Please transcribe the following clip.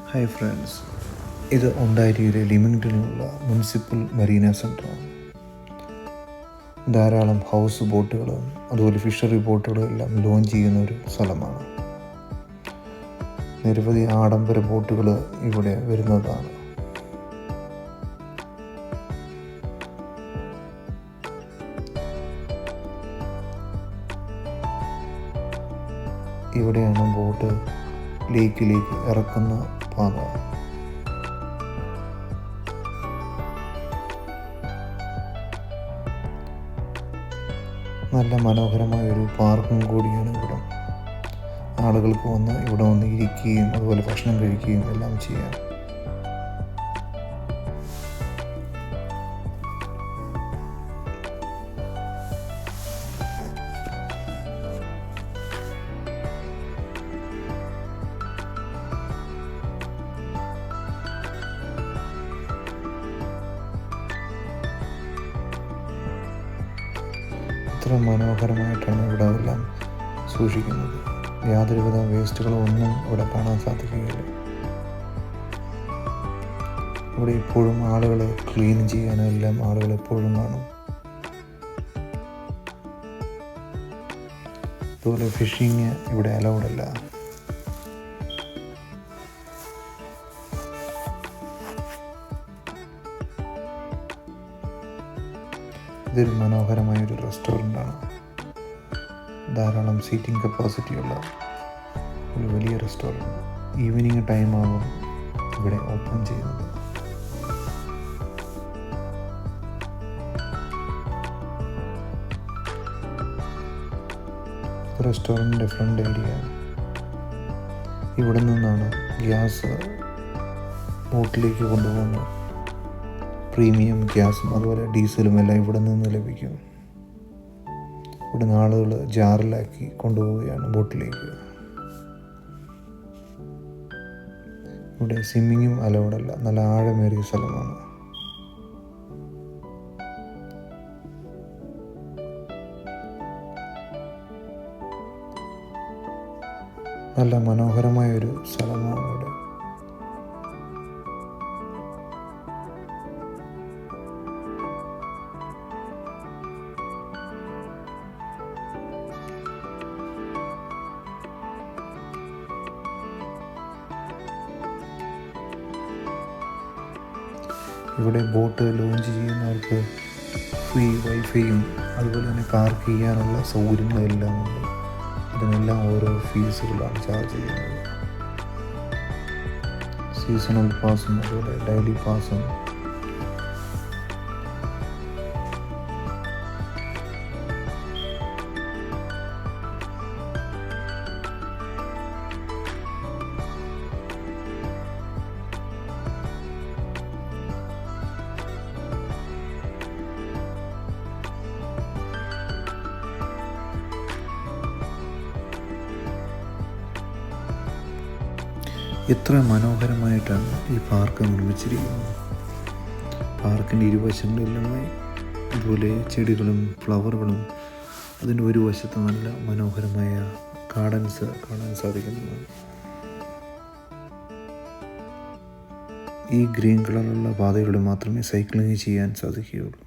Hi friends, ഇത് ഒണ്ടാരിയിലെ ലിമിംഗ്ടണിലുള്ള municipal Marina സെൻ്ററാണ്. ധാരാളം house ബോട്ടുകളും അതുപോലെ ഫിഷറി ബോട്ടുകളും എല്ലാം ലോഞ്ച് ചെയ്യുന്ന ഒരു സ്ഥലമാണ്. നിരവധി ആഡംബര ബോട്ടുകൾ ഇവിടെ വരുന്നതാണ്. ഇവിടെയാണ് ബോട്ട് ലേക്കിലേക്ക് ഇറക്കുന്ന പാത. നല്ല മനോഹരമായൊരു പാർക്കും കൂടിയാണ് ഇവിടെ. ആളുകൾക്ക് ഇവിടെ വന്ന് ഇരിക്കുകയും അതുപോലെ ഭക്ഷണം കഴിക്കുകയും എല്ലാം ചെയ്യാം. ഇത്ര മനോഹരമായിട്ടാണ് ഇവിടെ എല്ലാം സൂക്ഷിക്കുന്നത്. യാതൊരുവിധ വേസ്റ്റുകളോ ഒന്നും ഇവിടെ കാണാൻ സാധിക്കുകയില്ല. ഇവിടെ എപ്പോഴും ആളുകൾ ക്ലീൻ ചെയ്യാനും എല്ലാം ആളുകൾ എപ്പോഴും കാണും. അതുപോലെ ഫിഷിങ് ഇവിടെ അലൗഡല്ല. ഇതൊരു മനോഹരമായൊരു റെസ്റ്റോറൻ്റാണ്. ധാരാളം സീറ്റിംഗ് കപ്പാസിറ്റിയുള്ള ഒരു വലിയ റെസ്റ്റോറൻറ്റ്. ഈവനിങ് ടൈമാകും ഇവിടെ ഓപ്പൺ ചെയ്യുന്നത്. റെസ്റ്റോറൻറ്റിൻ്റെ ഫ്രണ്ട് ഏരിയ. ഇവിടെ നിന്നാണ് ഗ്യാസ് ബോട്ടിലേക്ക് കൊണ്ടുപോകുന്നത്. പ്രീമിയം ഗ്യാസും അതുപോലെ ഡീസലും എല്ലാം ഇവിടെ നിന്ന് ലഭിക്കും. ഇവിടുന്ന് ആളുകൾ ജാറിലാക്കി കൊണ്ടുപോവുകയാണ് ബോട്ടിലേക്ക്. ഇവിടെ സ്വിമ്മിങ്ങും അലൗഡല്ല. നല്ല ആഴമേറിയ സ്ഥലമാണ്. നല്ല മനോഹരമായൊരു സ്ഥലമാണ് ഇവിടെ. ഇവിടെ ബോട്ട് ലോഞ്ച് ചെയ്യുന്നവർക്ക് ഫ്രീ വൈഫൈയും അതുപോലെ തന്നെ പാർക്ക് ചെയ്യാനുള്ള സൗകര്യങ്ങളെല്ലാം ഉണ്ട്. അതിനെല്ലാം ഓരോ ഫീസുകളാണ് ചാർജ് ചെയ്യുന്നത്. സീസണൽ പാസും അതുപോലെ ഡെയിലി പാസും. എത്ര മനോഹരമായിട്ടാണ് ഈ പാർക്ക് നിർമ്മിച്ചിരിക്കുന്നത്. പാർക്കിൻ്റെ ഇരുവശങ്ങളിലുമായി അതുപോലെ ചെടികളും ഫ്ലവറുകളും, അതിൻ്റെ ഒരു വശത്ത് നല്ല മനോഹരമായ ഗാർഡൻസ് കാണാൻ സാധിക്കുന്നതാണ്. ഈ ഗ്രീൻ കളറുള്ള പാതയിലൂടെ മാത്രമേ സൈക്ലിംഗ് ചെയ്യാൻ സാധിക്കുകയുള്ളൂ.